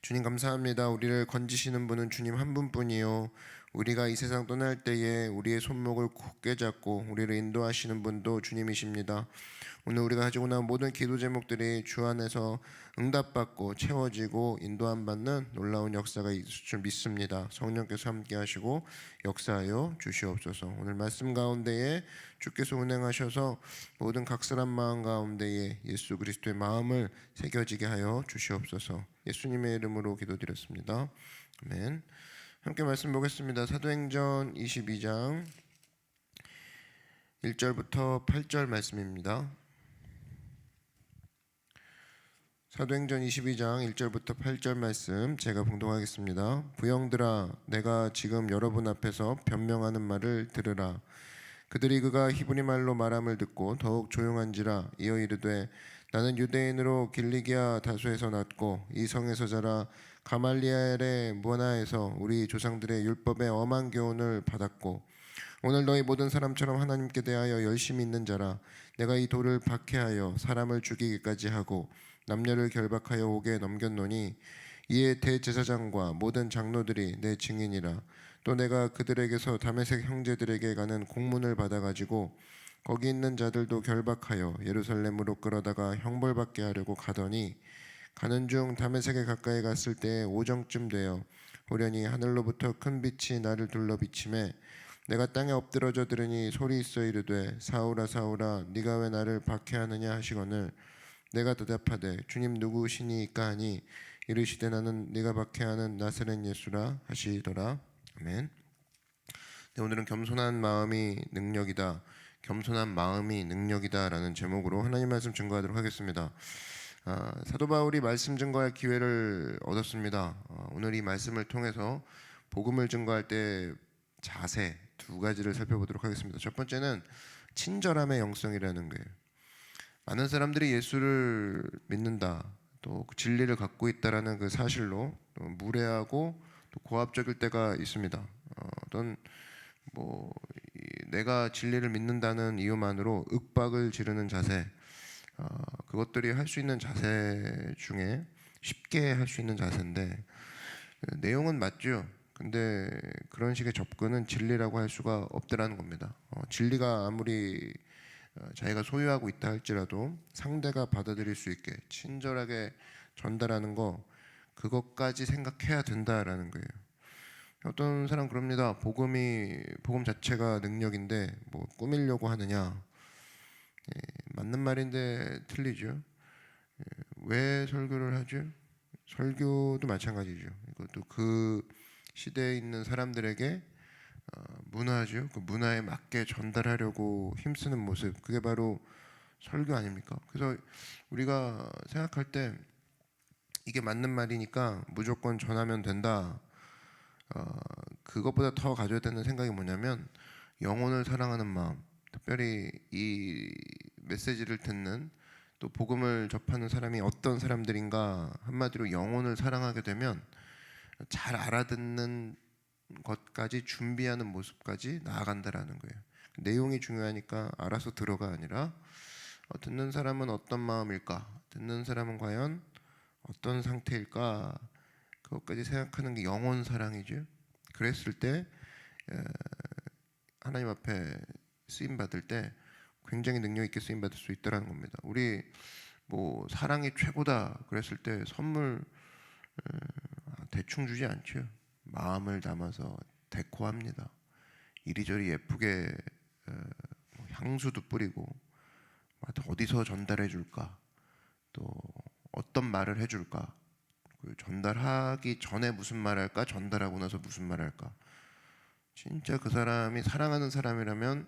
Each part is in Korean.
주님 감사합니다. 우리를 건지시는 분은 주님 한 분뿐이요. 우리가 이 세상 떠날 때에 우리의 손목을 굳게 잡고 우리를 인도하시는 분도 주님이십니다. 오늘 우리가 가지고 나온 모든 기도 제목들이 주 안에서 응답받고 채워지고 인도함 받는 놀라운 역사가 있을 줄 믿습니다. 성령께서 함께 하시고 역사하여 주시옵소서. 오늘 말씀 가운데에 주께서 운행하셔서 모든 각설한 마음 가운데에 예수 그리스도의 마음을 새겨지게 하여 주시옵소서. 예수님의 이름으로 기도드렸습니다. 아멘. 함께 말씀 보겠습니다. 사도행전 22장 1절부터 8절 말씀입니다. 사도행전 22장 1절부터 8절 말씀 제가 봉독하겠습니다. 부형들아, 내가 지금 여러분 앞에서 변명하는 말을 들으라. 그들이 그가 히브리 말로 말함을 듣고 더욱 조용한지라. 이어 이르되, 나는 유대인으로 길리기아 다소에서 났고 이 성에서 자라 가말리엘의 문화에서 우리 조상들의 율법의 엄한 교훈을 받았고 오늘 너희 모든 사람처럼 하나님께 대하여 열심히 있는 자라. 내가 이 돌을 박해하여 사람을 죽이기까지 하고 남녀를 결박하여 옥에 넘겼노니 이에 대제사장과 모든 장로들이 내 증인이라. 또 내가 그들에게서 다메섹 형제들에게 가는 공문을 받아가지고 거기 있는 자들도 결박하여 예루살렘으로 끌어다가 형벌받게 하려고 가더니 가는 중 다메섹에 가까이 갔을 때 오정쯤 되어 호련히 하늘로부터 큰 빛이 나를 둘러 비치매 내가 땅에 엎드러져 들으니 소리 있어 이르되, 사울아 사울아 네가 왜 나를 박해하느냐 하시거늘 내가 대답하되, 주님 누구시니까 하니 이르시되, 나는 네가 박해하는 나사렛 예수라 하시더라. 아멘. 네, 오늘은 겸손한 마음이 능력이다, 겸손한 마음이 능력이다라는 제목으로 하나님 말씀 증거하도록 하겠습니다. 사도 바울이 말씀 증거할 기회를 얻었습니다. 오늘 이 말씀을 통해서 복음을 증거할 때 자세 두 가지를 살펴보도록 하겠습니다. 첫 번째는 친절함의 영성이라는 거예요. 많은 사람들이 예수를 믿는다, 또 진리를 갖고 있다라는 그 사실로 또 무례하고 또 고압적일 때가 있습니다. 어떤 내가 진리를 믿는다는 이유만으로 윽박을 지르는 자세, 그것들이 할 수 있는 자세 중에 쉽게 할 수 있는 자세인데 내용은 맞죠. 근데 그런 식의 접근은 진리라고 할 수가 없더라는 겁니다. 진리가 아무리 자기가 소유하고 있다 할지라도 상대가 받아들일 수 있게 친절하게 전달하는 거, 그것까지 생각해야 된다라는 거예요. 어떤 사람 그럽니다. 복음 자체가 능력인데 뭐 꾸미려고 하느냐. 맞는 말인데 틀리죠. 왜 설교를 하죠? 설교도 마찬가지죠. 이것도 그 시대에 있는 사람들에게 문화죠. 그 문화에 맞게 전달하려고 힘쓰는 모습, 그게 바로 설교 아닙니까? 그래서 우리가 생각할 때 이게 맞는 말이니까 무조건 전하면 된다. 그것보다 더 가져야 되는 생각이 뭐냐면 영혼을 사랑하는 마음, 특별히 이 메시지를 듣는 또 복음을 접하는 사람이 어떤 사람들인가, 한마디로 영혼을 사랑하게 되면 잘 알아듣는 것까지 준비하는 모습까지 나아간다라는 거예요. 내용이 중요하니까 알아서 들어가 아니라 듣는 사람은 어떤 마음일까, 듣는 사람은 과연 어떤 상태일까, 그것까지 생각하는 게 영혼 사랑이죠. 그랬을 때 하나님 앞에 쓰임 받을 때 굉장히 능력 있게 쓰임 받을 수 있다라는 겁니다. 우리 뭐 사랑이 최고다 그랬을 때 선물 대충 주지 않죠. 마음을 담아서 데코합니다. 이리저리 예쁘게 향수도 뿌리고 어디서 전달해 줄까, 또 어떤 말을 해줄까, 전달하기 전에 무슨 말할까, 전달하고 나서 무슨 말할까. 진짜 그 사람이 사랑하는 사람이라면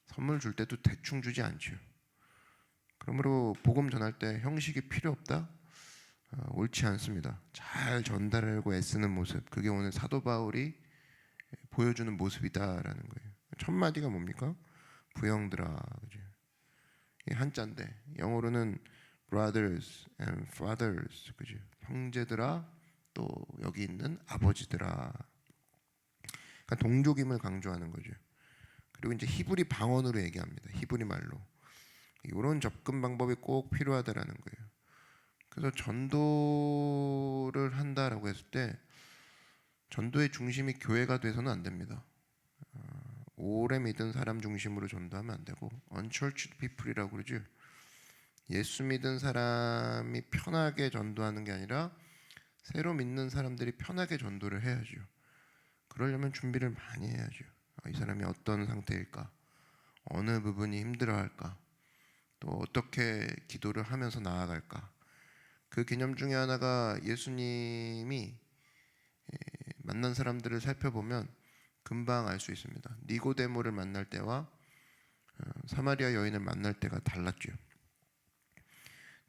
선물 줄 때도 대충 주지 않죠. 그러므로 복음 전할 때 형식이 필요 없다? 옳지 않습니다. 잘 전달하려고 애쓰는 모습, 그게 오늘 사도 바울이 보여주는 모습이다라는 거예요. 첫 마디가 뭡니까? 부형들아, 그죠? 이 한자인데 영어로는 brothers and fathers, 그죠? 형제들아, 또 여기 있는 아버지들아. 그러니까 동족임을 강조하는 거죠. 그리고 이제 히브리 방언으로 얘기합니다. 히브리 말로. 이런 접근 방법이 꼭 필요하다라는 거예요. 그래서 전도를 전도를 한다라고 했을 때 전도의 중심이 교회가 돼서는 안 됩니다. 오래 믿은 사람 중심으로 전도하면 안 되고 unchurched people이라고 그러죠. 예수 믿은 사람이 편하게 전도하는 게 아니라 새로 믿는 사람들이 편하게 전도를 해야죠. 그러려면 준비를 많이 해야죠. 이 사람이 어떤 상태일까? 어느 부분이 힘들어할까? 또 어떻게 기도를 하면서 나아갈까? 그 개념 중에 하나가 예수님이 만난 사람들을 살펴보면 금방 알 수 있습니다. 니고데모를 만날 때와 사마리아 여인을 만날 때가 달랐죠.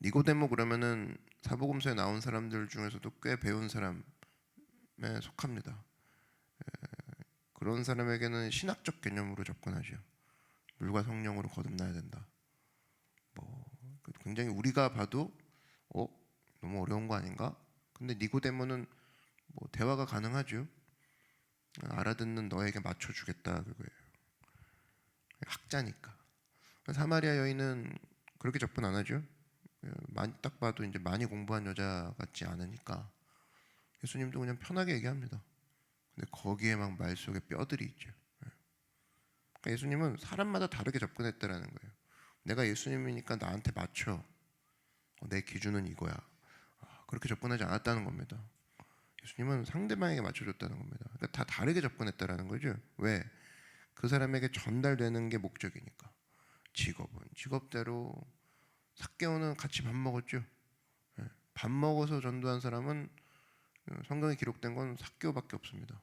니고데모 그러면은 사복음서에 나온 사람들 중에서도 꽤 배운 사람에 속합니다. 그런 사람에게는 신학적 개념으로 접근하죠. 물과 성령으로 거듭나야 된다. 굉장히 우리가 봐도 너무 어려운 거 아닌가? 근데 니고데모는 대화가 가능하죠. 알아듣는 너에게 맞춰주겠다 그거예요. 학자니까. 사마리아 여인은 그렇게 접근 안 하죠. 딱 봐도 이제 많이 공부한 여자 같지 않으니까 예수님도 그냥 편하게 얘기합니다. 근데 거기에 막 말 속에 뼈들이 있죠. 그러니까 예수님은 사람마다 다르게 접근했다라는 거예요. 내가 예수님이니까 나한테 맞춰. 내 기준은 이거야. 그렇게 접근하지 않았다는 겁니다. 예수님은 상대방에게 맞춰줬다는 겁니다. 그러니까 다 다르게 접근했다라는 거죠. 왜? 그 사람에게 전달되는 게 목적이니까. 직업은 직업대로. 삭개오는 같이 밥 먹었죠. 밥 먹어서 전도한 사람은 성경에 기록된 건 삭개오밖에 없습니다.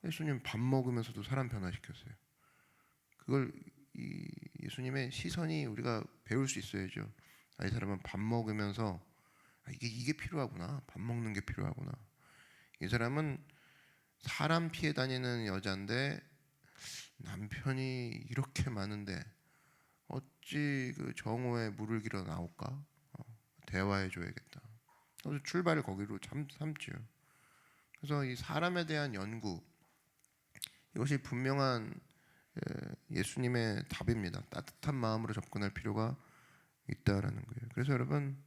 예수님 밥 먹으면서도 사람 변화시켰어요. 그걸 예수님의 시선이 우리가 배울 수 있어야죠. 이 사람은 밥 먹으면서 이게 필요하구나. 밥 먹는 게 필요하구나. 이 사람은 사람 피해 다니는 여자인데 남편이 이렇게 많은데 어찌 그 정오에 물을 길어 나올까? 대화해 줘야겠다. 그래서 출발을 거기로 삼지요. 그래서 이 사람에 대한 연구 이것이 분명한 예수님의 답입니다. 따뜻한 마음으로 접근할 필요가 있다라는 거예요. 그래서 여러분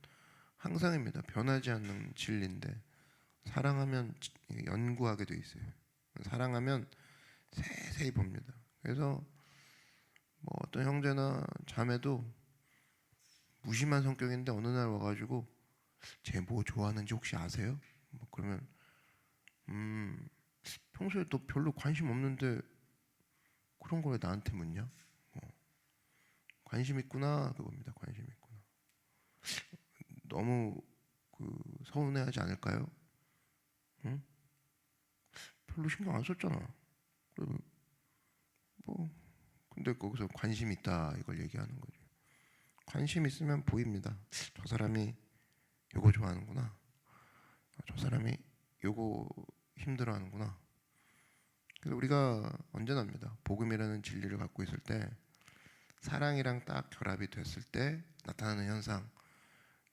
항상입니다. 변하지 않는 진리인데 사랑하면 연구하게 돼 있어요. 사랑하면 세세히 봅니다. 그래서 어떤 형제나 자매도 무심한 성격인데 어느 날 와가지고 쟤 뭐 좋아하는지 혹시 아세요? 그러면 평소에 너 별로 관심 없는데 그런 걸 왜 나한테 묻냐? 관심 있구나 그겁니다. 관심 있구나. 너무 서운해하지 않을까요? 응? 별로 신경 안 썼잖아. 그러면 근데 거기서 관심 있다 이걸 얘기하는 거죠. 관심 있으면 보입니다. 저 사람이 요거 좋아하는구나. 저 사람이 요거 힘들어하는구나. 그래서 우리가 언제나입니다. 복음이라는 진리를 갖고 있을 때 사랑이랑 딱 결합이 됐을 때 나타나는 현상,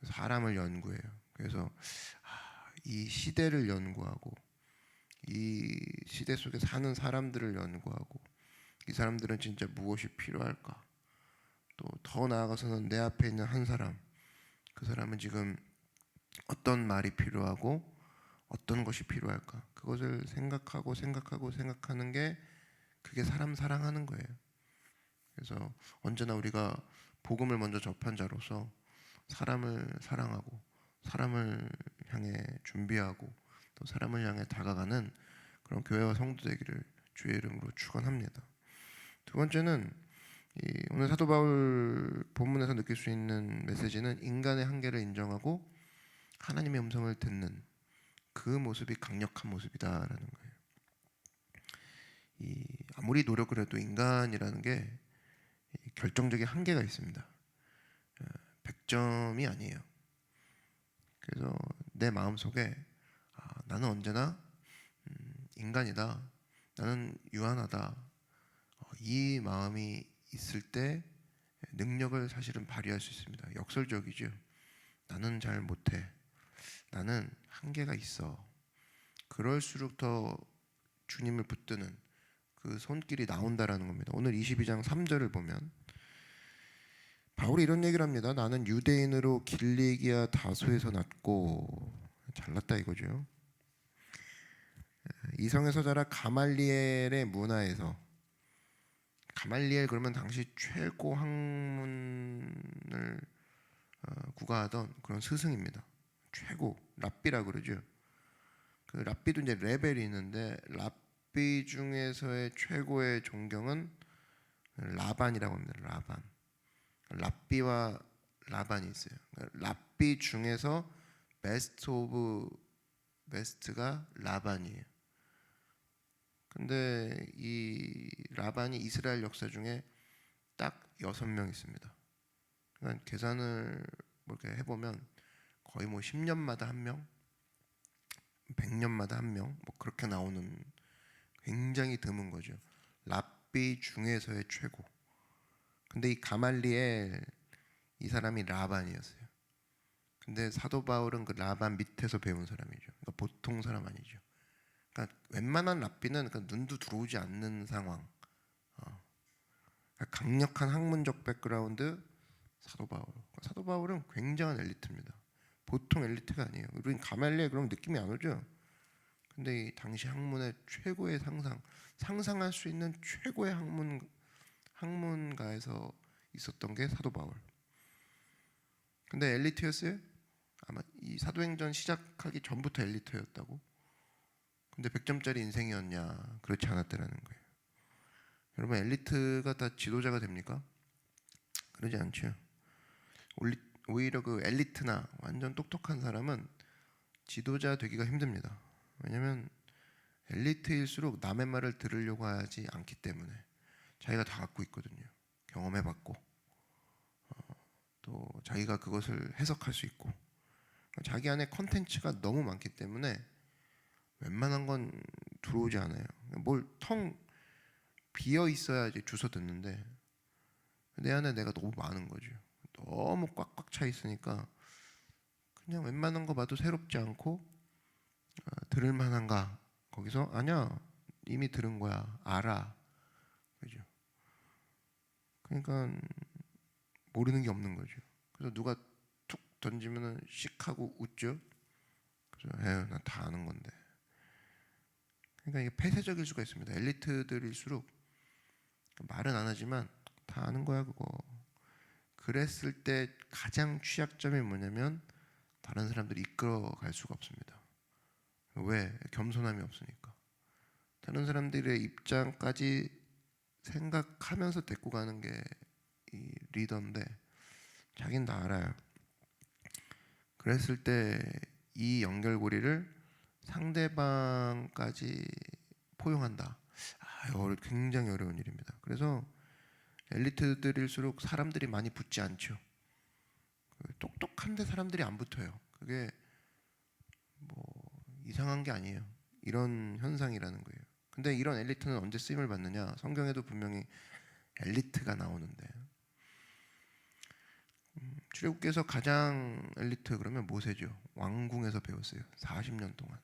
사람을 연구해요. 그래서 이 시대를 연구하고 이 시대 속에 사는 사람들을 연구하고 이 사람들은 진짜 무엇이 필요할까? 또 더 나아가서는 내 앞에 있는 한 사람, 그 사람은 지금 어떤 말이 필요하고 어떤 것이 필요할까? 그것을 생각하는 게 그게 사람 사랑하는 거예요. 그래서 언제나 우리가 복음을 먼저 접한 자로서 사람을 사랑하고 사람을 향해 준비하고 또 사람을 향해 다가가는 그런 교회와 성도 되기를 주의 이름으로 축원합니다. 두 번째는 오늘 사도 바울 본문에서 느낄 수 있는 메시지는 인간의 한계를 인정하고 하나님의 음성을 듣는 그 모습이 강력한 모습이다라는 거예요. 아무리 노력을 해도 인간이라는 게 결정적인 한계가 있습니다. 100점이 아니에요. 그래서 내 마음속에 나는 언제나 인간이다. 나는 유한하다. 이 마음이 있을 때 능력을 사실은 발휘할 수 있습니다. 역설적이죠. 나는 잘 못해. 나는 한계가 있어. 그럴수록 더 주님을 붙드는 그 손길이 나온다라는 겁니다. 오늘 22장 3절을 보면 바울이 이런 얘기를 합니다. 나는 유대인으로 길리기아 다소에서 났고 잘 달랐다 이거죠. 이성에서 자라 가말리엘의 문화에서, 가말리엘 그러면 당시 최고 학문을 구가하던 그런 스승입니다. 최고 랍비라 그러죠. 그 랍비도 이제 레벨이 있는데 랍비 중에서의 최고의 존경은 라반이라고 합니다. 라반. 랍비와 라반이 있어요. 랍비 중에서 베스트 오브 베스트가 라반이에요. 근데 이 라반이 이스라엘 역사 중에 딱 6명 있습니다. 그러니까 계산을 이렇게 해보면 거의 뭐 10년마다 한 명, 100년마다 한 명, 뭐 그렇게 나오는 굉장히 드문 거죠. 랍비 중에서의 최고. 근데 이 가말리엘 이 사람이 라반이었어요. 근데 사도 바울은 그 라반 밑에서 배운 사람이죠. 그러니까 보통 사람 아니죠. 그러니까 웬만한 랍비는 그러니까 눈도 들어오지 않는 상황. 그러니까 강력한 학문적 백그라운드 사도 바울. 사도 바울은 굉장한 엘리트입니다. 보통 엘리트가 아니에요. 우린 가말리엘 그럼 느낌이 안 오죠. 근데 이 당시 학문의 최고의 상상할 수 있는 최고의 학문가에서 있었던 게 사도 바울. 근데 엘리트였어요? 아마 이 사도행전 시작하기 전부터 엘리트였다고. 근데 100점짜리 인생이었냐? 그렇지 않았다라는 거예요. 여러분 엘리트가 다 지도자가 됩니까? 그러지 않죠. 오히려 그 엘리트나 완전 똑똑한 사람은 지도자 되기가 힘듭니다. 왜냐하면 엘리트일수록 남의 말을 들으려고 하지 않기 때문에 자기가 다 갖고 있거든요. 경험해봤고 또 자기가 그것을 해석할 수 있고 자기 안에 컨텐츠가 너무 많기 때문에 웬만한 건 들어오지 않아요. 뭘 텅 비어 있어야 이제 주워 듣는데 내 안에 내가 너무 많은 거죠. 너무 꽉꽉 차 있으니까 그냥 웬만한 거 봐도 새롭지 않고 들을 만한가? 거기서 아니야 이미 들은 거야 알아, 그죠? 그러니까 모르는 게 없는 거죠. 그래서 누가 툭 던지면은 씩 하고 웃죠. 그래서 에휴 나 다 아는 건데. 그러니까 이게 폐쇄적일 수가 있습니다. 엘리트들일수록 말은 안 하지만 다 아는 거야 그거. 그랬을 때 가장 취약점이 뭐냐면 다른 사람들이 이끌어갈 수가 없습니다. 왜? 겸손함이 없으니까. 다른 사람들의 입장까지 생각하면서 데리고 가는 게 이 리더인데 자기는 다 알아요. 그랬을 때 이 연결고리를 상대방까지 포용한다. 굉장히 어려운 일입니다. 그래서 엘리트들일수록 사람들이 많이 붙지 않죠. 똑똑한데 사람들이 안 붙어요. 그게 뭐 이상한 게 아니에요. 이런 현상이라는 거예요. 근데 이런 엘리트는 언제 쓰임을 받느냐? 성경에도 분명히 엘리트가 나오는데 출애굽기에서 가장 엘리트 그러면 모세죠. 왕궁에서 배웠어요. 40년 동안.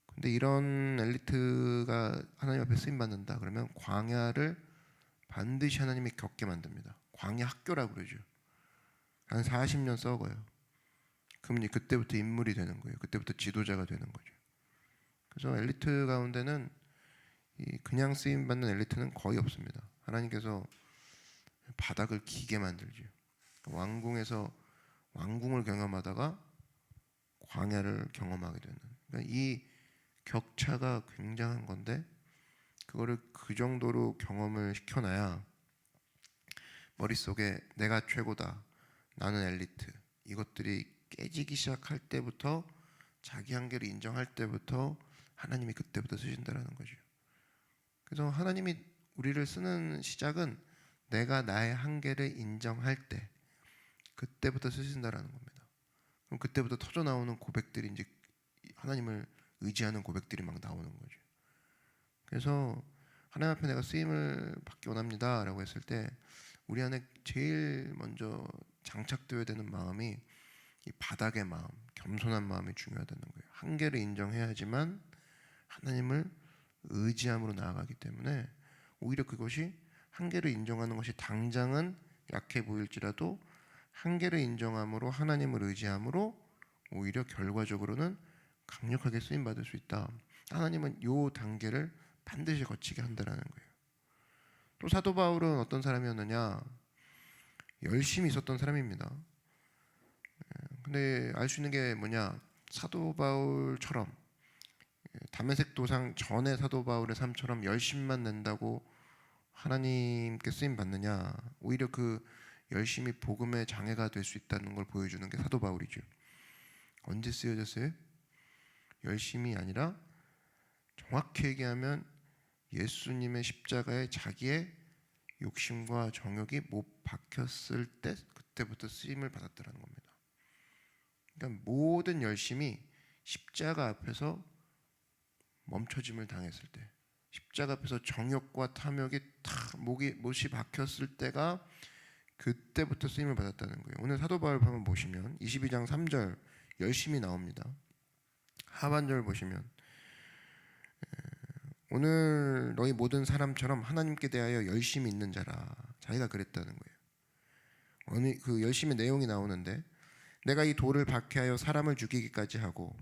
근데 이런 엘리트가 하나님 앞에 쓰임 받는다 그러면 광야를 반드시 하나님이 겪게 만듭니다. 광야 학교라고 그러죠. 한 40년 썩어요. 그러면 그때부터 인물이 되는 거예요. 그때부터 지도자가 되는 거죠. 그래서 엘리트 가운데는 그냥 쓰임 받는 엘리트는 거의 없습니다. 하나님께서 바닥을 기게 만들죠. 왕궁에서 왕궁을 경험하다가 광야를 경험하게 되는. 그러니까 이 격차가 굉장한 건데 그거를 그 정도로 경험을 시켜놔야 머릿속에 내가 최고다, 나는 엘리트 이것들이 깨지기 시작할 때부터 자기 한계를 인정할 때부터 하나님이 그때부터 쓰신다라는 거죠. 그래서 하나님이 우리를 쓰는 시작은 내가 나의 한계를 인정할 때 그때부터 쓰신다라는 겁니다. 그럼 그때부터 터져 나오는 고백들이 이제 하나님을 의지하는 고백들이 막 나오는 거죠. 그래서 하나님 앞에 내가 쓰임을 받기 원합니다라고 했을 때 우리 안에 제일 먼저 장착되어야 되는 마음이 이 바닥의 마음, 겸손한 마음이 중요하다는 거예요. 한계를 인정해야지만 하나님을 의지함으로 나아가기 때문에 오히려 그것이 한계를 인정하는 것이 당장은 약해 보일지라도 한계를 인정함으로 하나님을 의지함으로 오히려 결과적으로는 강력하게 쓰임 받을 수 있다. 하나님은 요 단계를 반드시 거치게 한다라는 거예요. 또 사도 바울은 어떤 사람이었느냐? 열심히 있었던 사람입니다. 근데 알 수 있는 게 뭐냐? 사도 바울처럼 다메섹 도상 전에 사도 바울의 삶처럼 열심만 낸다고 하나님께 쓰임 받느냐? 오히려 그 열심히 복음의 장애가 될 수 있다는 걸 보여주는 게 사도 바울이죠. 언제 쓰여졌어요? 열심이 아니라 정확히 얘기하면 예수님의 십자가에 자기의 욕심과 정욕이 못 박혔을 때 그때부터 쓰임을 받았다는 겁니다. 그러니까 모든 열심이 십자가 앞에서 멈춰짐을 당했을 때, 십자가 앞에서 정욕과 탐욕이 다 못이 박혔을 때가 그때부터 쓰임을 받았다는 거예요. 오늘 사도 바울 한번 보시면 22장 3절 열심히 나옵니다. 하반절 보시면 오늘 너희 모든 사람처럼 하나님께 대하여 열심히 있는 자라, 자기가 그랬다는 거예요. 어느 그 열심의 내용이 나오는데 내가 이 돌을 박해하여 사람을 죽이기까지 하고,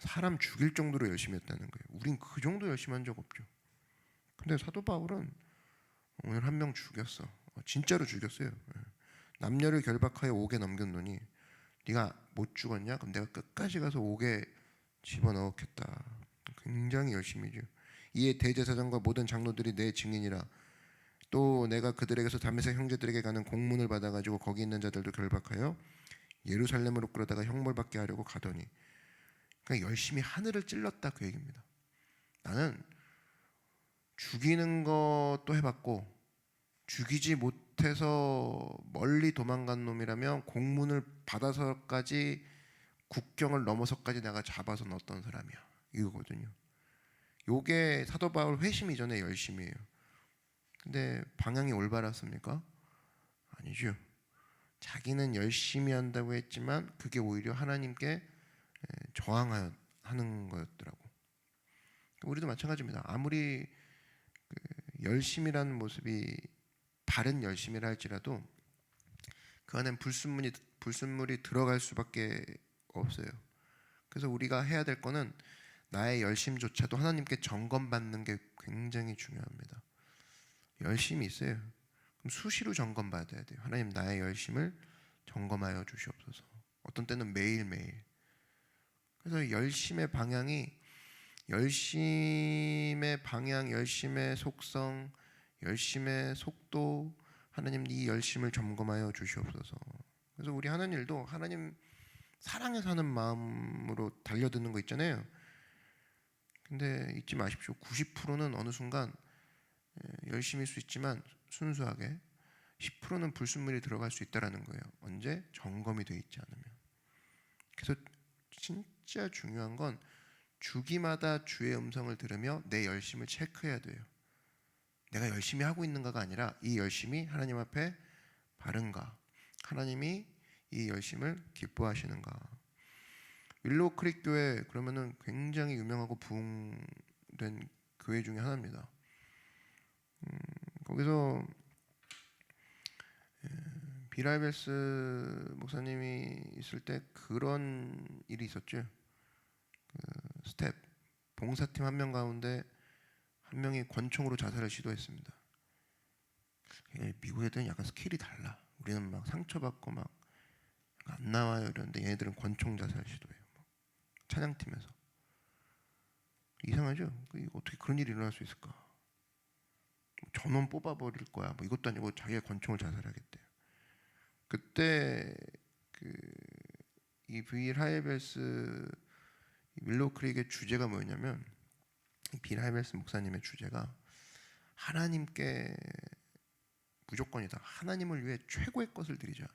사람 죽일 정도로 열심히 했다는 거예요. 우린 그 정도 열심히 한 적 없죠. 근데 사도 바울은 오늘 한 명 죽였어. 진짜로 죽였어요. 남녀를 결박하여 옥에 넘겼노니 네가 못 죽었냐? 그럼 내가 끝까지 가서 옥에 집어넣겠다. 굉장히 열심히죠. 이에 대제사장과 모든 장로들이 내 증인이라. 또 내가 그들에게서 다메섹 형제들에게 가는 공문을 받아가지고 거기 있는 자들도 결박하여 예루살렘으로 끌어다가 형벌받게 하려고 가더니, 그러니까 열심히 하늘을 찔렀다 그 얘기입니다. 나는 죽이는 것도 해봤고 죽이지 못해서 멀리 도망간 놈이라면 공문을 받아서까지 국경을 넘어서까지 내가 잡아서 넣었던 사람이야, 이거거든요. 요게 사도 바울 회심 이전의 열심이에요. 근데 방향이 올바랐습니까? 아니죠. 자기는 열심히 한다고 했지만 그게 오히려 하나님께 저항하여 하는 거였더라고. 우리도 마찬가지입니다. 아무리 열심이라는 모습이 바른 열심이라 할지라도 그 안엔 불순물이 들어갈 수밖에 없어요. 그래서 우리가 해야 될 거는 나의 열심조차도 하나님께 점검받는 게 굉장히 중요합니다. 열심이 있어요. 그럼 수시로 점검받아야 돼요. 하나님, 나의 열심을 점검하여 주시옵소서. 어떤 때는 매일매일. 그래서 열심의 방향, 열심의 속성, 열심의 속도, 하나님 이 열심을 점검하여 주시옵소서. 그래서 우리 하는 일도 하나님 사랑해서 하는 마음으로 달려드는 거 있잖아요. 근데 잊지 마십시오. 90%는 어느 순간 열심일 수 있지만 순수하게, 10%는 불순물이 들어갈 수 있다라는 거예요. 언제? 점검이 돼 있지 않으면. 그래서 진짜 중요한 건 주기마다 주의 음성을 들으며 내 열심을 체크해야 돼요. 내가 열심히 하고 있는가가 아니라 이 열심이 하나님 앞에 바른가, 하나님이 이 열심을 기뻐하시는가. 윌로우 크릭 교회 그러면은 굉장히 유명하고 부흥된 교회 중에 하나입니다. 거기서 비라이벨스 목사님이 있을 때 그런 일이 있었죠. 스텝 봉사팀 한 명 가운데 한 명이 권총으로 자살을 시도했습니다. 미국 애들은 약간 스킬이 달라. 우리는 막 상처받고 막 안 나와요 이러는데 얘네들은 권총 자살 시도해요. 찬양팀에서. 이상하죠? 어떻게 그런 일이 일어날 수 있을까? 전원 뽑아버릴 거야. 이것도 아니고 자기가 권총을 자살하겠대요. 그때 이 빌 하이벨스 윌로우 크릭의 주제가 뭐였냐면, 빌 하이벨스 목사님의 주제가 하나님께 무조건이다. 하나님을 위해 최고의 것을 드리자.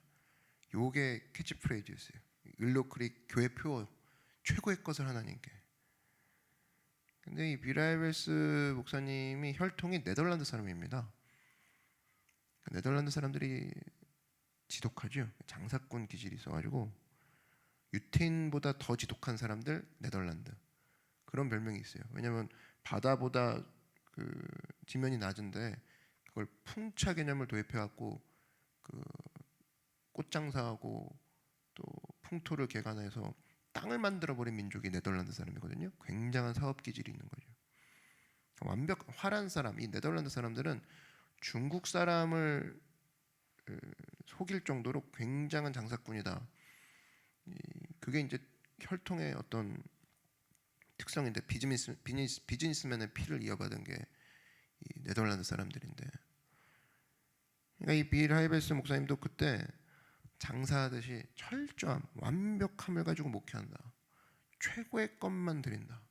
요게 캐치프레이즈였어요. 윌로우 크릭 교회 표, 최고의 것을 하나님께. 근데 이 빌 하이벨스 목사님이 혈통이 네덜란드 사람입니다. 네덜란드 사람들이 지독하죠. 장사꾼 기질이 있어가지고 유태인보다 더 지독한 사람들 네덜란드, 그런 별명이 있어요. 왜냐하면 바다보다 지면이 낮은데 그걸 풍차 개념을 도입해갖고 꽃장사하고 또 풍토를 개간해서 땅을 만들어버린 민족이 네덜란드 사람이거든요. 굉장한 사업 기질이 있는 거죠. 활한 사람, 이 네덜란드 사람들은 중국 사람을 속일 정도로 굉장한 장사꾼이다. 그게 이제 혈통의 어떤 특성인데 비즈니스맨의 피를 이어받은 게 이 네덜란드 사람들인데, 그러니까 이 빌 하이베스 목사님도 그때 장사하듯이 철저함, 완벽함을 가지고 목회한다. 최고의 것만 드린다.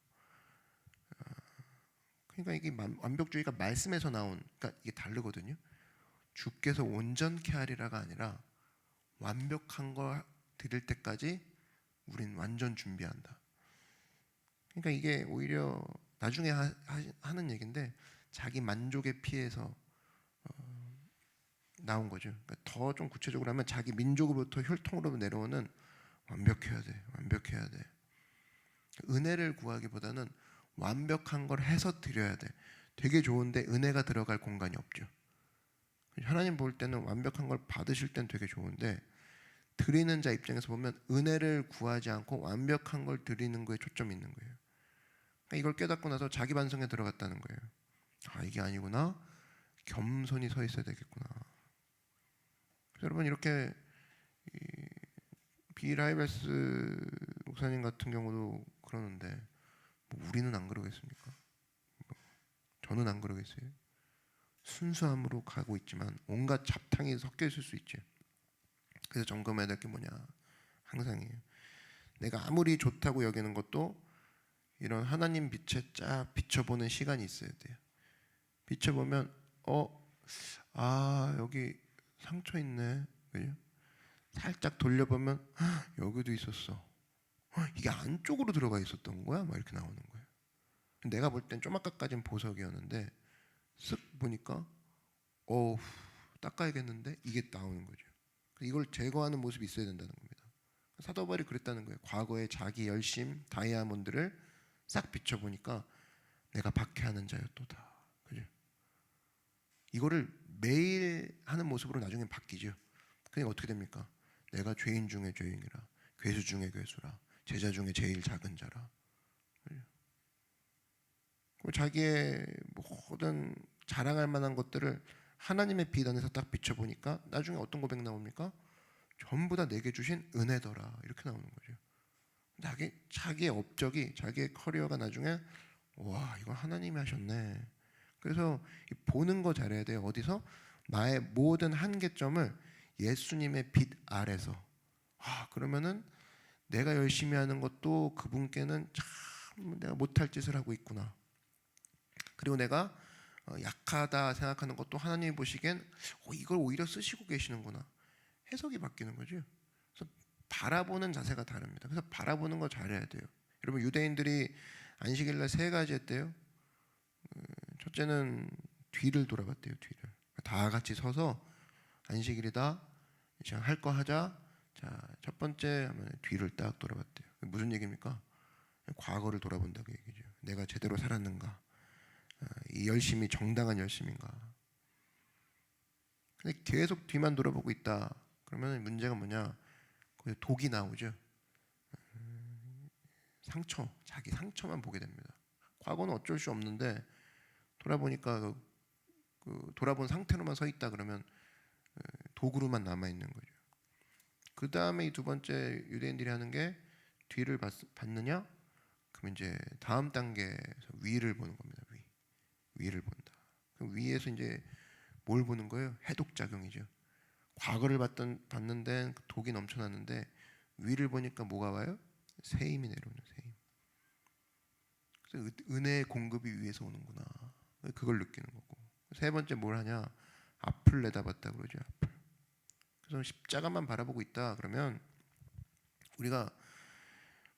그러니까 이게 완벽주의가 말씀에서 나온, 그러니까 이게 다르거든요. 주께서 온전케 하리라가 아니라 완벽한 거 드릴 때까지 우린 완전 준비한다. 그러니까 이게 오히려 나중에 하는 얘기인데 자기 만족의 피해서 나온 거죠. 그러니까 더 좀 구체적으로 하면 자기 민족으로부터 혈통으로 내려오는 완벽해야 돼, 완벽해야 돼. 은혜를 구하기보다는 완벽한 걸 해서 드려야 돼. 되게 좋은데 은혜가 들어갈 공간이 없죠. 하나님 볼 때는 완벽한 걸 받으실 땐 되게 좋은데 드리는 자 입장에서 보면 은혜를 구하지 않고 완벽한 걸 드리는 거에 초점이 있는 거예요. 그러니까 이걸 깨닫고 나서 자기 반성에 들어갔다는 거예요. 아, 이게 아니구나. 겸손히 서 있어야 되겠구나. 여러분, 이렇게 빌 하이베스 목사님 같은 경우도 그러는데 뭐 우리는 안 그러겠습니까? 저는 안 그러겠어요. 순수함으로 가고 있지만 온갖 잡탕이 섞여 있을 수 있죠. 그래서 점검해야 될 게 뭐냐, 항상이에요. 내가 아무리 좋다고 여기는 것도 이런 하나님 빛에 쫙 비춰보는 시간이 있어야 돼요. 비춰보면 여기 상처 있네, 그죠? 살짝 돌려보면 여기도 있었어. 이게 안쪽으로 들어가 있었던 거야? 막 이렇게 나오는 거예요. 내가 볼 땐 좀 아까까진 보석이었는데 쓱 보니까 닦아야겠는데 이게 나오는 거죠. 이걸 제거하는 모습이 있어야 된다는 겁니다. 사도 바울이 그랬다는 거예요. 과거의 자기 열심, 다이아몬드를 싹 비춰보니까 내가 박해하는 자였도다. 그죠? 이거를 매일 하는 모습으로 나중에 바뀌죠. 그러니까 어떻게 됩니까? 내가 죄인 중에 죄인이라, 괴수 중에 괴수라, 제자 중에 제일 작은 자라. 자기의 모든 자랑할 만한 것들을 하나님의 빛 안에서 딱 비춰보니까 나중에 어떤 고백 나옵니까? 전부 다 내게 주신 은혜더라, 이렇게 나오는 거죠. 자기의 업적이, 자기의 커리어가 나중에 와, 이거 하나님이 하셨네. 그래서 보는 거 잘해야 돼요. 어디서? 나의 모든 한계점을 예수님의 빛 아래서. 그러면은 내가 열심히 하는 것도 그분께는 참 내가 못할 짓을 하고 있구나. 그리고 내가 약하다 생각하는 것도 하나님이 보시기엔 이걸 오히려 쓰시고 계시는구나. 해석이 바뀌는 거죠. 그래서 바라보는 자세가 다릅니다. 그래서 바라보는 거 잘해야 돼요. 여러분, 유대인들이 안식일날 3가지 했대요. 첫째는 뒤를 돌아봤대요. 뒤를. 다 같이 서서 안식일이다, 이제 할 거 하자. 자, 첫 번째 하면 뒤를 딱 돌아봤대요. 무슨 얘기입니까? 과거를 돌아본다고 얘기죠. 내가 제대로 살았는가? 이 열심이 정당한 열심인가? 근데 계속 뒤만 돌아보고 있다. 그러면 문제가 뭐냐? 거기서 독이 나오죠. 상처, 자기 상처만 보게 됩니다. 과거는 어쩔 수 없는데 돌아보니까 돌아본 상태로만 서 있다 그러면 도구로만 남아 있는 거죠. 그 다음에 이 2번째 유대인들이 하는 게 뒤를 봤느냐? 그럼 이제 다음 단계에서 위를 보는 겁니다. 위를 본다. 그럼 위에서 이제 뭘 보는 거예요? 해독 작용이죠. 과거를 봤는 데는 독이 넘쳐났는데 위를 보니까 뭐가 와요? 새 힘이 내려오는 새 힘. 그래서 은혜의 공급이 위에서 오는구나. 그걸 느끼는 거고. 3번째 뭘 하냐? 앞을 내다봤다 그러죠. 앞을. 그래서 십자가만 바라보고 있다 그러면 우리가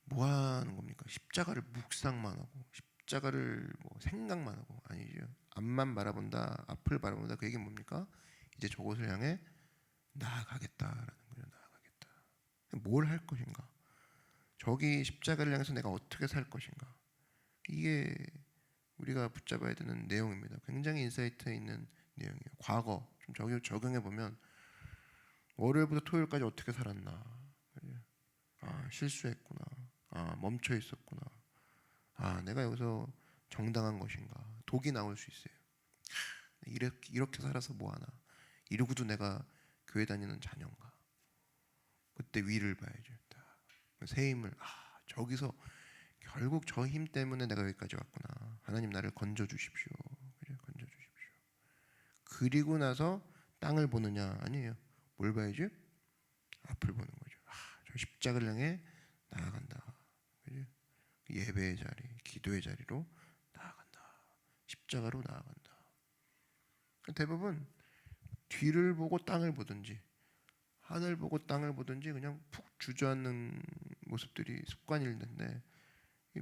뭐 하는 겁니까? 십자가를 묵상만 하고 십자가를 뭐 생각만 하고 아니죠. 앞만 바라본다, 앞을 바라본다. 그 얘기는 뭡니까? 이제 저곳을 향해 나아가겠다라는 거예요. 나아가겠다. 뭘 할 것인가? 저기 십자가를 향해서 내가 어떻게 살 것인가? 이게 우리가 붙잡아야 되는 내용입니다. 굉장히 인사이트 있는 내용이에요. 과거 좀 적용해 보면 월요일부터 토요일까지 어떻게 살았나? 아, 실수했구나. 아, 멈춰 있었구나. 아, 내가 여기서 정당한 것인가? 독이 나올 수 있어요. 이렇게 살아서 뭐 하나? 이러고도 내가 교회 다니는 자녀인가? 그때 위를 봐야죠. 새 힘을 저기서 결국 저 힘 때문에 내가 여기까지 왔구나. 하나님 나를 건져 주십시오. 건져 주십시오. 그리고 나서 땅을 보느냐? 아니에요. 뭘 봐야죠? 앞을 보는 거죠. 저 십자가를 향해 나아간다. 그죠? 예배의 자리, 기도의 자리로 나아간다. 십자가로 나아간다. 대부분 뒤를 보고 땅을 보든지 하늘 보고 땅을 보든지 그냥 푹 주저앉는 모습들이 습관일 텐데,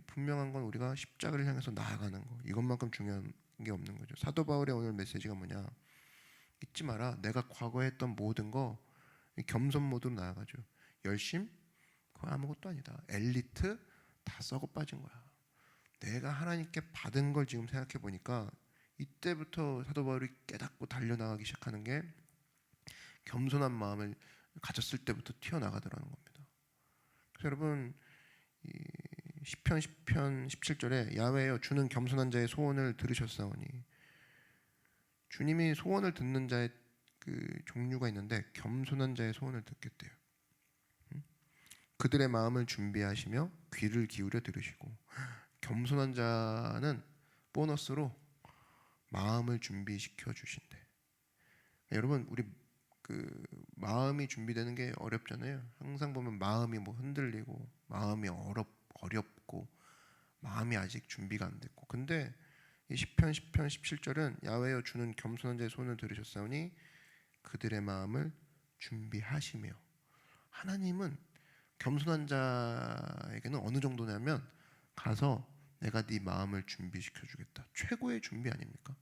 분명한 건 우리가 십자가를 향해서 나아가는 거, 이것만큼 중요한 게 없는 거죠. 사도 바울의 오늘 메시지가 뭐냐? 잊지 마라. 내가 과거에 했던 모든 거 겸손 모드로 나아가죠. 열심? 그거 아무것도 아니다. 엘리트? 다 썩어 빠진 거야. 내가 하나님께 받은 걸 지금 생각해 보니까 이때부터 사도 바울이 깨닫고 달려나가기 시작하는 게 겸손한 마음을 가졌을 때부터 튀어나가더라는 겁니다. 그래서 여러분, 시편 17절에 야훼여 주는 겸손한 자의 소원을 들으셨사오니, 주님이 소원을 듣는 자의 그 종류가 있는데 겸손한 자의 소원을 듣겠대요. 그들의 마음을 준비하시며 귀를 기울여 들으시고, 겸손한 자는 보너스로 마음을 준비시켜 주신대. 여러분, 우리 그 마음이 준비되는 게 어렵잖아요. 항상 보면 마음이 뭐 흔들리고 마음이 어렵고 마음이 아직 준비가 안 됐고. 근데 이 시편 17절은 야훼여 주는 겸손한 자의 손을 들으셨사오니 그들의 마음을 준비하시며, 하나님은 겸손한 자에게는 어느 정도냐면 가서 내가 네 마음을 준비시켜 주겠다. 최고의 준비 아닙니까?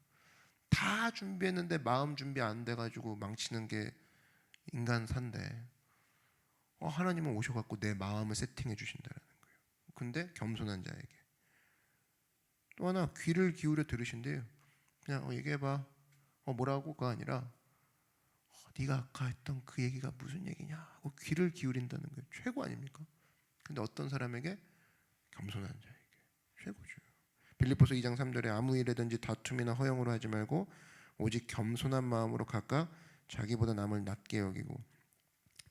다 준비했는데 마음 준비 안 돼가지고 망치는 게 인간사인데, 하나님은 오셔갖고 내 마음을 세팅해 주신다는 거예요. 근데 겸손한 자에게. 또 하나, 귀를 기울여 들으신대요. 그냥 얘기해봐. 뭐라고가 아니라 네가 아까 했던 그 얘기가 무슨 얘기냐 하고 귀를 기울인다는 거예요. 최고 아닙니까? 근데 어떤 사람에게? 겸손한 자에게 최고죠. 빌립보서 2장 3절에 아무 일에든지 다툼이나 허영으로 하지 말고 오직 겸손한 마음으로 각각 자기보다 남을 낮게 여기고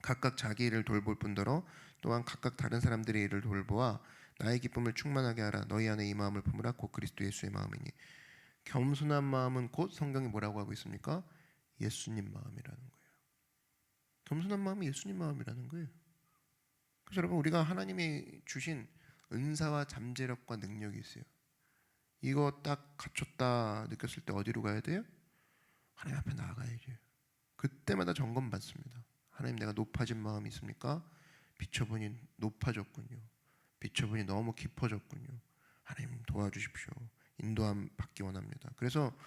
각각 자기 일을 돌볼 뿐더러 또한 각각 다른 사람들의 일을 돌보아 나의 기쁨을 충만하게 하라. 너희 안에 이 마음을 품으라. 곧 그리스도 예수의 마음이니. 겸손한 마음은 곧 성경이 뭐라고 하고 있습니까? 예수님 마음이라는 거예요. 겸손한 마음이 예수님 마음이라는 거예요. 그래서 여러분, 우리가 하나님이 주신 은사와 잠재력과 능력이 있어요. 이거 딱 갖췄다 느꼈을 때 어디로 가야 돼요? 하나님 앞에 나아가야죠. 그때마다 점검 받습니다. 하나님, 내가 높아진 마음이 있습니까? 비춰보니 높아졌군요. 비춰보니 너무 깊어졌군요. 하나님 도와주십시오. 인도함 받기 원합니다. 그래서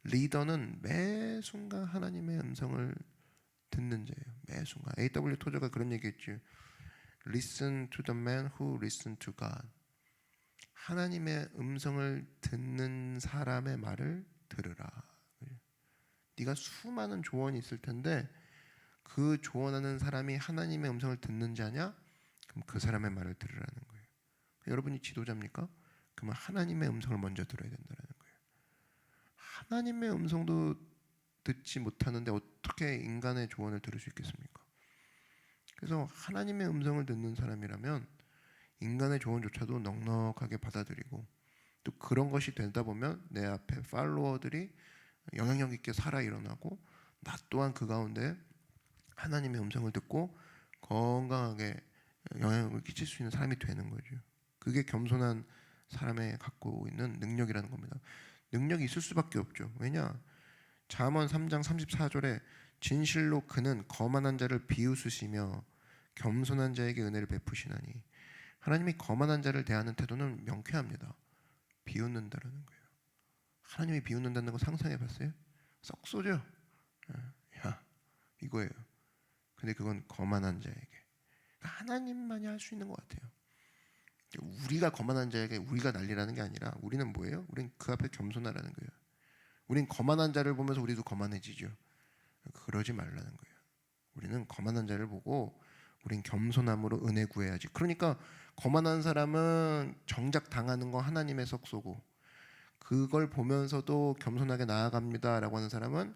리더는 매 순간 하나님의 음성을 듣는 자예요. 매 순간. A.W. 토저가 그런 얘기했죠. Listen to the man who listen to God. 하나님의 음성을 듣는 사람의 말을 들으라. 네가 수많은 조언이 있을 텐데 그 조언하는 사람이 하나님의 음성을 듣는 자냐? 그럼 그 사람의 말을 들으라는 거예요. 여러분이 지도자입니까? 그러면 하나님의 음성을 먼저 들어야 된다는 거예요. 하나님의 음성도 듣지 못하는데 어떻게 인간의 조언을 들을 수 있겠습니까? 그래서 하나님의 음성을 듣는 사람이라면 인간의 조언조차도 넉넉하게 받아들이고, 또 그런 것이 되다 보면 내 앞에 팔로워들이 영향력 있게 살아 일어나고 나 또한 그 가운데 하나님의 음성을 듣고 건강하게 영향을 끼칠 수 있는 사람이 되는 거죠. 그게 겸손한 사람의 갖고 있는 능력이라는 겁니다. 능력이 있을 수밖에 없죠. 왜냐? 잠언 3장 34절에 진실로 그는 거만한 자를 비웃으시며 겸손한 자에게 은혜를 베푸시나니. 하나님이 거만한 자를 대하는 태도는 명쾌합니다. 비웃는다라는 거예요. 하나님이 비웃는다는 거 상상해 봤어요? 썩 쏘죠? 야, 이거예요. 근데 그건 거만한 자에게. 하나님만이 할 수 있는 것 같아요. 우리가 거만한 자에게 우리가 난리라는 게 아니라 우리는 뭐예요? 우리는 그 앞에 겸손하라는 거예요. 우린 거만한 자를 보면서 우리도 거만해지죠. 그러지 말라는 거예요. 우리는 거만한 자를 보고 우린 겸손함으로 은혜 구해야지. 그러니까 거만한 사람은 정작 당하는 거 하나님의 석소고, 그걸 보면서도 겸손하게 나아갑니다라고 하는 사람은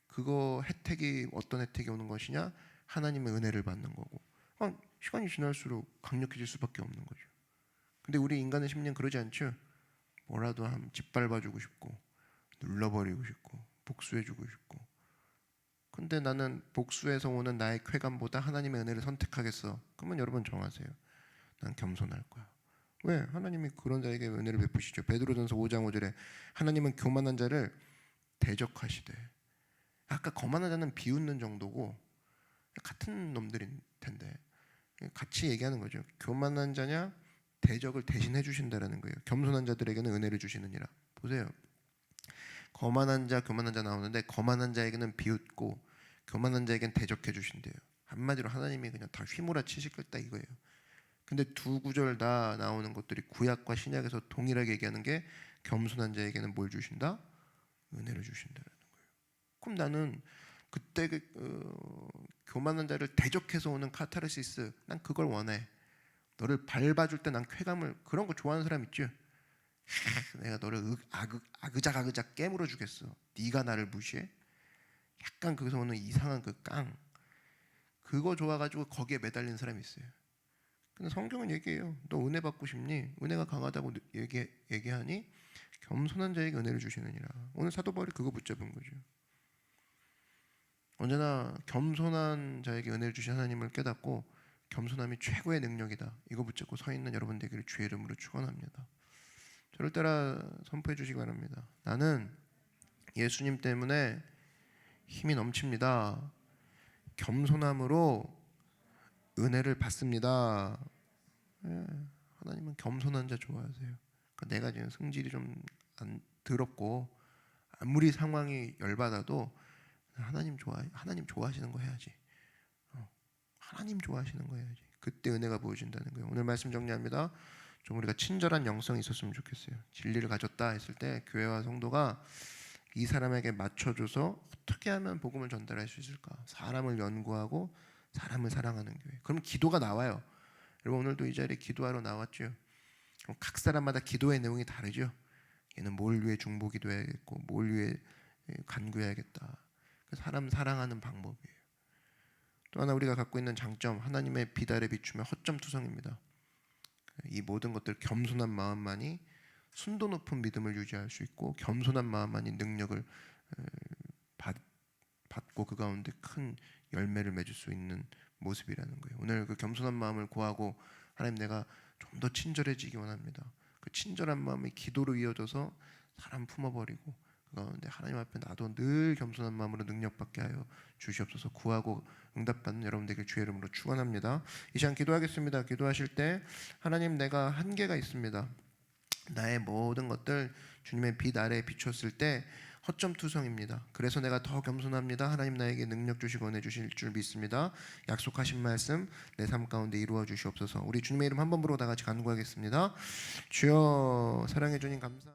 그거 혜택이 어떤 혜택이 오는 것이냐? 하나님의 은혜를 받는 거고. 시간이 지날수록 강력해질 수밖에 없는 거죠. 근데 우리 인간의 심리는 그러지 않죠? 뭐라도 하면 짓밟아주고 싶고, 눌러버리고 싶고, 복수해주고 싶고. 근데 나는 복수에서 오는 나의 쾌감보다 하나님의 은혜를 선택하겠어. 그러면 여러분 정하세요. 난 겸손할 거야. 왜? 하나님이 그런 자에게 은혜를 베푸시죠. 베드로전서 5장 5절에 하나님은 교만한 자를 대적하시되. 아까 거만한 자는 비웃는 정도고 같은 놈들일 텐데 같이 얘기하는 거죠. 교만한 자냐 대적을 대신해 주신다라는 거예요. 겸손한 자들에게는 은혜를 주시느니라. 보세요. 거만한 자, 교만한 자 나오는데 거만한 자에게는 비웃고 교만한 자에게는 대적해 주신대요. 한마디로 하나님이 그냥 다 휘몰아치실 거다 이거예요. 근데 두 구절 다 나오는 것들이 구약과 신약에서 동일하게 얘기하는 게 겸손한 자에게는 뭘 주신다? 은혜를 주신다라는 거예요. 그럼 나는 그때 교만한 자를 대적해서 오는 카타르시스, 난 그걸 원해. 너를 밟아줄 때 난 쾌감을, 그런 거 좋아하는 사람 있죠? 내가 너를 아그작 깨물어 주겠어. 네가 나를 무시해? 약간 거기서 오는 이상한 그 깡, 그거 좋아가지고 거기에 매달리는 사람이 있어요. 근데 성경은 얘기해요. 너 은혜 받고 싶니? 은혜가 강하다고 얘기하니 겸손한 자에게 은혜를 주시느니라. 오늘 사도 바울이 그거 붙잡은 거죠. 언제나 겸손한 자에게 은혜를 주신 하나님을 깨닫고 겸손함이 최고의 능력이다, 이거 붙잡고 서 있는 여러분 되기를 주의 이름으로 축원합니다. 저를 따라 선포해 주시기 바랍니다. 나는 예수님 때문에 힘이 넘칩니다. 겸손함으로 은혜를 받습니다. 하나님은 겸손한 자 좋아하세요. 그러니까 내가 지금 성질이 좀 더럽고 아무리 상황이 열받아도 하나님 좋아하시는 거 해야지. 하나님 좋아하시는 거 해야지. 그때 은혜가 보여진다는 거예요. 오늘 말씀 정리합니다. 좀 우리가 친절한 영성이 있었으면 좋겠어요. 진리를 가졌다 했을 때 교회와 성도가 이 사람에게 맞춰줘서 어떻게 하면 복음을 전달할 수 있을까? 사람을 연구하고 사람을 사랑하는 교회. 그럼 기도가 나와요. 여러분 오늘도 이 자리에 기도하러 나왔죠. 그럼 각 사람마다 기도의 내용이 다르죠. 얘는 뭘 위해 중보기도해야겠고 뭘 위해 간구해야겠다. 사람 사랑하는 방법이에요. 또 하나 우리가 갖고 있는 장점, 하나님의 빛 아래 비추면 허점투성입니다. 이 모든 것들 겸손한 마음만이 순도 높은 믿음을 유지할 수 있고 겸손한 마음만이 능력을 받고 그 가운데 큰 열매를 맺을 수 있는 모습이라는 거예요. 오늘 그 겸손한 마음을 구하고 하나님 내가 좀 더 친절해지기 원합니다. 그 친절한 마음이 기도로 이어져서 사람 품어버리고 그 가운데 하나님 앞에 나도 늘 겸손한 마음으로 능력받게 하여 주시옵소서. 구하고 응답받는 여러분들에게 주의 이름으로 축원합니다. 이 시간 기도하겠습니다. 기도하실 때 하나님 내가 한계가 있습니다. 나의 모든 것들 주님의 빛 아래에 비췄을 때 허점투성입니다. 그래서 내가 더 겸손합니다. 하나님 나에게 능력 주시고 은혜 주실 줄 믿습니다. 약속하신 말씀 내 삶 가운데 이루어 주시옵소서. 우리 주님의 이름 한 번 부르고 다 같이 간구하겠습니다. 주여, 사랑해 주님 감사.